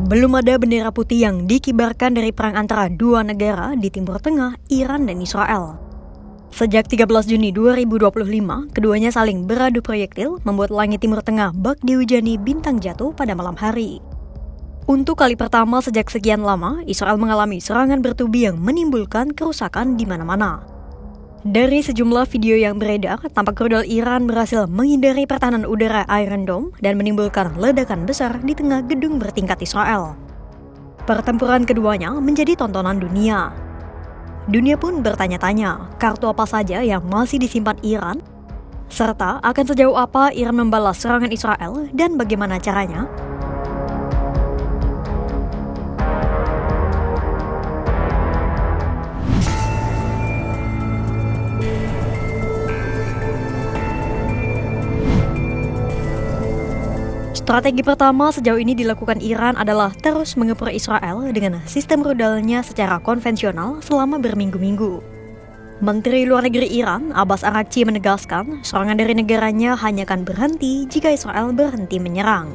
Belum ada bendera putih yang dikibarkan dari perang antara dua negara di Timur Tengah, Iran dan Israel. Sejak 13 Juni 2025, keduanya saling beradu proyektil membuat langit Timur Tengah bak dihujani bintang jatuh pada malam hari. Untuk kali pertama sejak sekian lama, Israel mengalami serangan bertubi yang menimbulkan kerusakan di mana-mana. Dari sejumlah video yang beredar, tampak rudal Iran berhasil menghindari pertahanan udara Iron Dome dan menimbulkan ledakan besar di tengah gedung bertingkat Israel. Pertempuran keduanya menjadi tontonan dunia. Dunia pun bertanya-tanya, kartu apa saja yang masih disimpan Iran, serta akan sejauh apa Iran membalas serangan Israel dan bagaimana caranya. Strategi pertama sejauh ini dilakukan Iran adalah terus mengepung Israel dengan sistem rudalnya secara konvensional selama berminggu-minggu. Menteri Luar Negeri Iran, Abbas Araghchi, menegaskan serangan dari negaranya hanya akan berhenti jika Israel berhenti menyerang.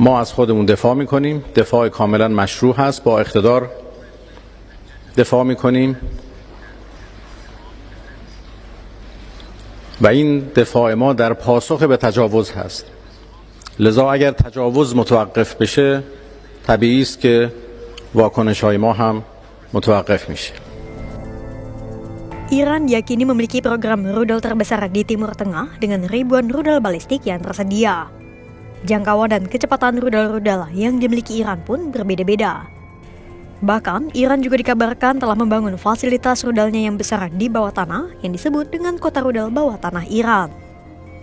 ما از خودمون دفاع می‌کنیم، دفاع کاملا مشروع هست، با اقتدار دفاع می‌کنیم. و این دفاع ما در پاسخ به تجاوز هست. لذا اگر تجاوز متوقف بشه طبیعی است که واکنش‌های ما هم متوقف میشه. Iran yakini memiliki program rudal terbesar di Timur Tengah dengan ribuan rudal balistik yang tersedia. Jangkauan dan kecepatan rudal-rudal yang dimiliki Iran pun berbeda-beda. Bahkan, Iran juga dikabarkan telah membangun fasilitas rudalnya yang besar di bawah tanah yang disebut dengan kota rudal bawah tanah Iran.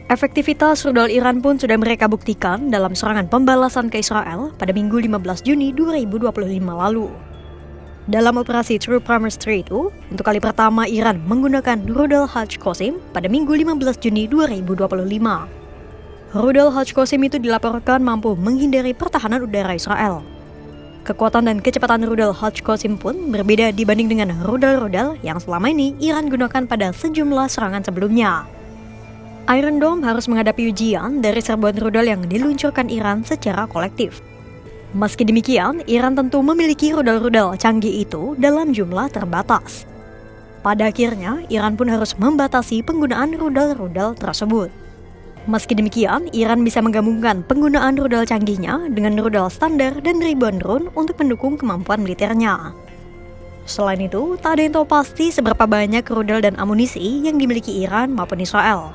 Efektivitas rudal Iran pun sudah mereka buktikan dalam serangan pembalasan ke Israel pada Minggu 15 Juni 2025 lalu. Dalam operasi True Promise 3 itu, untuk kali pertama Iran menggunakan rudal Hajj Qasim pada Minggu 15 Juni 2025. Rudal Hajj Qasim itu dilaporkan mampu menghindari pertahanan udara Israel. Kekuatan dan kecepatan rudal Hajj Qasim pun berbeda dibanding dengan rudal-rudal yang selama ini Iran gunakan pada sejumlah serangan sebelumnya. Iron Dome harus menghadapi ujian dari serbuan rudal yang diluncurkan Iran secara kolektif. Meski demikian, Iran tentu memiliki rudal-rudal canggih itu dalam jumlah terbatas. Pada akhirnya, Iran pun harus membatasi penggunaan rudal-rudal tersebut. Meski demikian, Iran bisa menggabungkan penggunaan rudal canggihnya dengan rudal standar dan ribuan drone untuk mendukung kemampuan militernya. Selain itu, tak ada yang tahu pasti seberapa banyak rudal dan amunisi yang dimiliki Iran maupun Israel.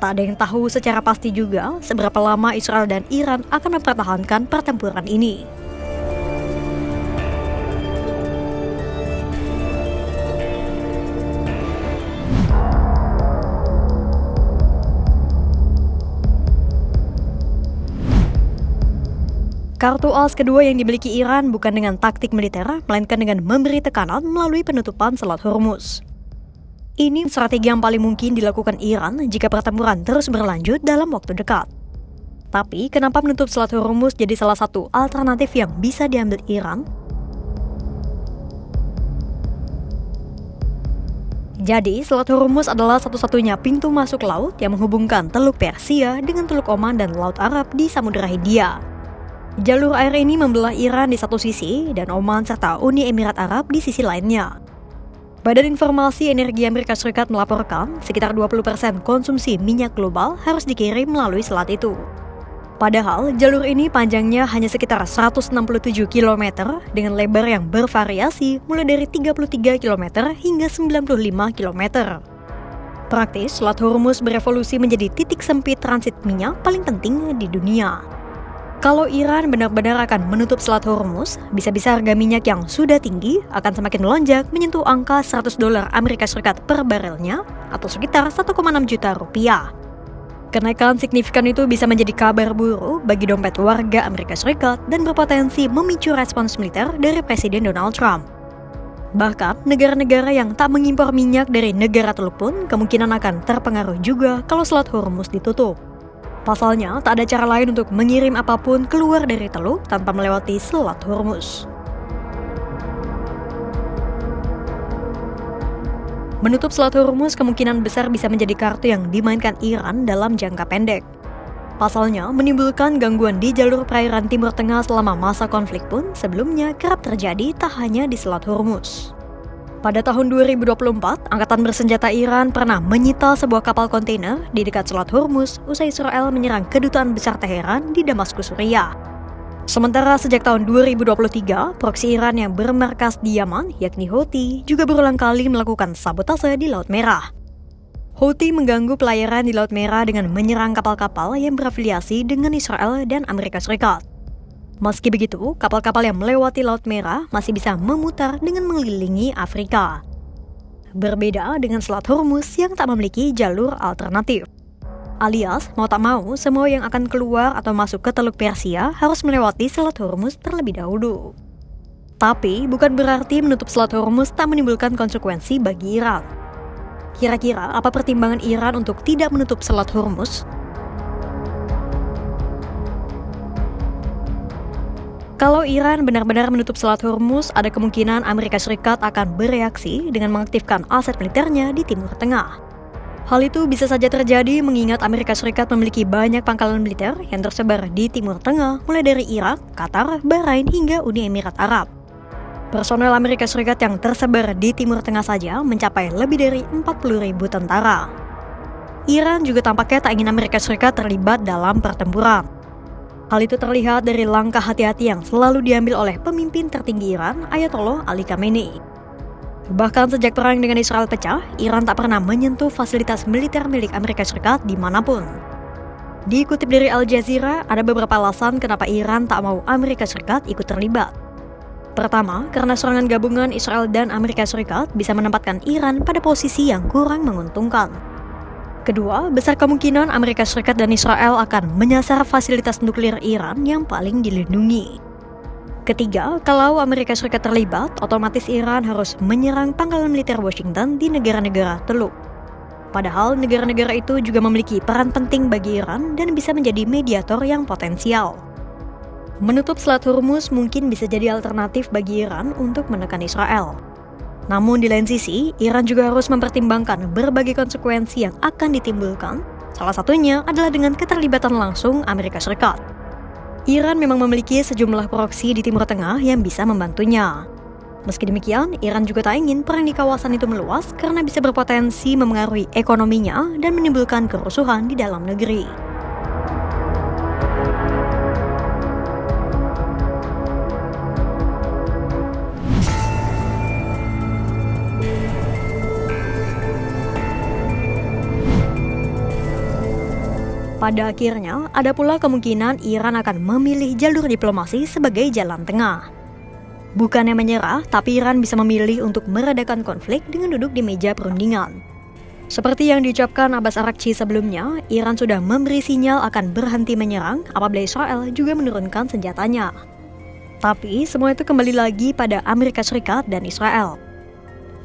Tak ada yang tahu secara pasti juga seberapa lama Israel dan Iran akan mempertahankan pertempuran ini. Kartu as kedua yang dimiliki Iran bukan dengan taktik militer, melainkan dengan memberi tekanan melalui penutupan Selat Hormuz. Ini strategi yang paling mungkin dilakukan Iran jika pertempuran terus berlanjut dalam waktu dekat. Tapi, kenapa menutup Selat Hormuz jadi salah satu alternatif yang bisa diambil Iran? Jadi, Selat Hormuz adalah satu-satunya pintu masuk laut yang menghubungkan Teluk Persia dengan Teluk Oman dan Laut Arab di Samudra Hindia. Jalur air ini membelah Iran di satu sisi dan Oman serta Uni Emirat Arab di sisi lainnya. Badan Informasi Energi Amerika Serikat melaporkan sekitar 20% konsumsi minyak global harus dikirim melalui selat itu. Padahal jalur ini panjangnya hanya sekitar 167 km dengan lebar yang bervariasi mulai dari 33 km hingga 95 km. Praktis, Selat Hormuz berevolusi menjadi titik sempit transit minyak paling penting di dunia. Kalau Iran benar-benar akan menutup Selat Hormuz, bisa-bisa harga minyak yang sudah tinggi akan semakin melonjak menyentuh angka $100 Amerika Serikat per barelnya atau sekitar 1,6 juta rupiah. Kenaikan signifikan itu bisa menjadi kabar buruk bagi dompet warga Amerika Serikat dan berpotensi memicu respons militer dari Presiden Donald Trump. Bahkan, negara-negara yang tak mengimpor minyak dari negara Teluk pun kemungkinan akan terpengaruh juga kalau Selat Hormuz ditutup. Pasalnya, tak ada cara lain untuk mengirim apapun keluar dari Teluk tanpa melewati Selat Hormuz. Menutup Selat Hormuz kemungkinan besar bisa menjadi kartu yang dimainkan Iran dalam jangka pendek. Pasalnya, menimbulkan gangguan di jalur perairan Timur Tengah selama masa konflik pun sebelumnya kerap terjadi tak hanya di Selat Hormuz. Pada tahun 2024, Angkatan Bersenjata Iran pernah menyita sebuah kapal kontainer di dekat Selat Hormuz usai Israel menyerang kedutaan besar Teheran di Damaskus, Suriah. Sementara sejak tahun 2023, proksi Iran yang bermarkas di Yaman, yakni Houthi, juga berulang kali melakukan sabotase di Laut Merah. Houthi mengganggu pelayaran di Laut Merah dengan menyerang kapal-kapal yang berafiliasi dengan Israel dan Amerika Serikat. Meski begitu, kapal-kapal yang melewati Laut Merah masih bisa memutar dengan mengelilingi Afrika. Berbeda dengan Selat Hormuz yang tak memiliki jalur alternatif. Alias, mau tak mau, semua yang akan keluar atau masuk ke Teluk Persia harus melewati Selat Hormuz terlebih dahulu. Tapi, bukan berarti menutup Selat Hormuz tak menimbulkan konsekuensi bagi Iran. Kira-kira apa pertimbangan Iran untuk tidak menutup Selat Hormuz? Kalau Iran benar-benar menutup Selat Hormuz, ada kemungkinan Amerika Serikat akan bereaksi dengan mengaktifkan aset militernya di Timur Tengah. Hal itu bisa saja terjadi mengingat Amerika Serikat memiliki banyak pangkalan militer yang tersebar di Timur Tengah, mulai dari Irak, Qatar, Bahrain, hingga Uni Emirat Arab. Personel Amerika Serikat yang tersebar di Timur Tengah saja mencapai lebih dari 40.000 tentara. Iran juga tampaknya tak ingin Amerika Serikat terlibat dalam pertempuran. Hal itu terlihat dari langkah hati-hati yang selalu diambil oleh pemimpin tertinggi Iran, Ayatollah Ali Khamenei. Bahkan sejak perang dengan Israel pecah, Iran tak pernah menyentuh fasilitas militer milik Amerika Serikat dimanapun. Dikutip dari Al Jazeera, ada beberapa alasan kenapa Iran tak mau Amerika Serikat ikut terlibat. Pertama, karena serangan gabungan Israel dan Amerika Serikat bisa menempatkan Iran pada posisi yang kurang menguntungkan. Kedua, besar kemungkinan Amerika Serikat dan Israel akan menyasar fasilitas nuklir Iran yang paling dilindungi. Ketiga, kalau Amerika Serikat terlibat, otomatis Iran harus menyerang pangkalan militer Washington di negara-negara Teluk. Padahal negara-negara itu juga memiliki peran penting bagi Iran dan bisa menjadi mediator yang potensial. Menutup Selat Hormuz mungkin bisa jadi alternatif bagi Iran untuk menekan Israel. Namun di lain sisi, Iran juga harus mempertimbangkan berbagai konsekuensi yang akan ditimbulkan. Salah satunya adalah dengan keterlibatan langsung Amerika Serikat. Iran memang memiliki sejumlah proksi di Timur Tengah yang bisa membantunya. Meski demikian, Iran juga tak ingin perang di kawasan itu meluas karena bisa berpotensi memengaruhi ekonominya dan menimbulkan kerusuhan di dalam negeri. Pada akhirnya, ada pula kemungkinan Iran akan memilih jalur diplomasi sebagai jalan tengah. Bukannya menyerah, tapi Iran bisa memilih untuk meredakan konflik dengan duduk di meja perundingan. Seperti yang diucapkan Abbas Araghchi sebelumnya, Iran sudah memberi sinyal akan berhenti menyerang apabila Israel juga menurunkan senjatanya. Tapi semua itu kembali lagi pada Amerika Serikat dan Israel.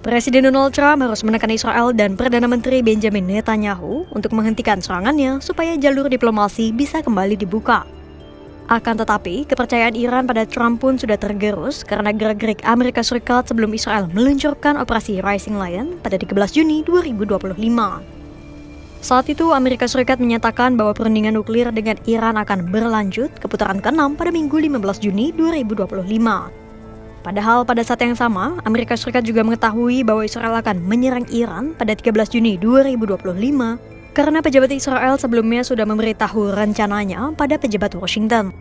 Presiden Donald Trump harus menekan Israel dan Perdana Menteri Benjamin Netanyahu untuk menghentikan serangannya supaya jalur diplomasi bisa kembali dibuka. Akan tetapi, kepercayaan Iran pada Trump pun sudah tergerus karena gerak-gerik Amerika Serikat sebelum Israel meluncurkan operasi Rising Lion pada 13 Juni 2025. Saat itu, Amerika Serikat menyatakan bahwa perundingan nuklir dengan Iran akan berlanjut ke putaran ke-6 pada Minggu 15 Juni 2025. Padahal pada saat yang sama, Amerika Serikat juga mengetahui bahwa Israel akan menyerang Iran pada 13 Juni 2025 karena pejabat Israel sebelumnya sudah memberitahu rencananya pada pejabat Washington.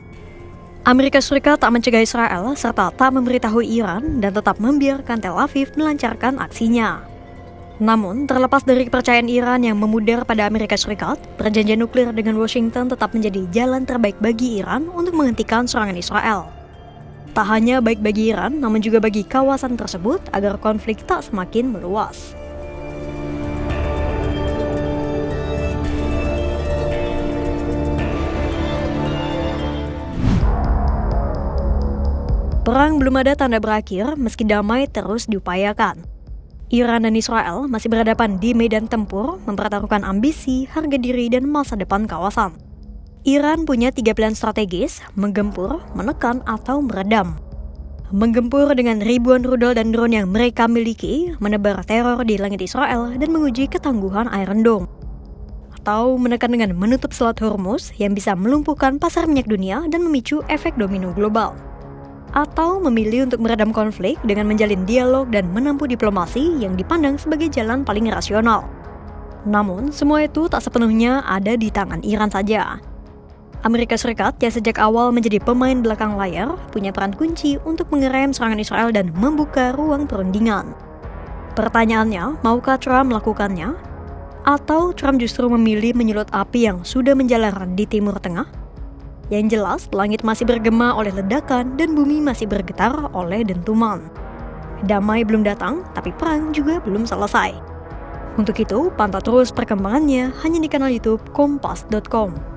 Amerika Serikat tak mencegah Israel serta tak memberitahu Iran dan tetap membiarkan Tel Aviv melancarkan aksinya. Namun, terlepas dari kepercayaan Iran yang memudar pada Amerika Serikat, perjanjian nuklir dengan Washington tetap menjadi jalan terbaik bagi Iran untuk menghentikan serangan Israel. Tak hanya baik bagi Iran, namun juga bagi kawasan tersebut agar konflik tak semakin meluas. Perang belum ada tanda berakhir meski damai terus diupayakan. Iran dan Israel masih berhadapan di medan tempur mempertaruhkan ambisi, harga diri, dan masa depan kawasan. Iran punya 3 pilihan strategis, menggempur, menekan, atau meredam. Menggempur dengan ribuan rudal dan drone yang mereka miliki, menebar teror di langit Israel dan menguji ketangguhan Iron Dome. atau menekan dengan menutup Selat Hormuz yang bisa melumpuhkan pasar minyak dunia dan memicu efek domino global. Atau memilih untuk meredam konflik dengan menjalin dialog dan menempuh diplomasi yang dipandang sebagai jalan paling rasional. Namun, semua itu tak sepenuhnya ada di tangan Iran saja. Amerika Serikat yang sejak awal menjadi pemain belakang layar punya peran kunci untuk mengerem serangan Israel dan membuka ruang perundingan. Pertanyaannya, maukah Trump melakukannya? Atau Trump justru memilih menyulut api yang sudah menjalar di Timur Tengah? Yang jelas, langit masih bergema oleh ledakan dan bumi masih bergetar oleh dentuman. Damai belum datang, tapi perang juga belum selesai. Untuk itu, pantau terus perkembangannya hanya di kanal YouTube Kompas.com.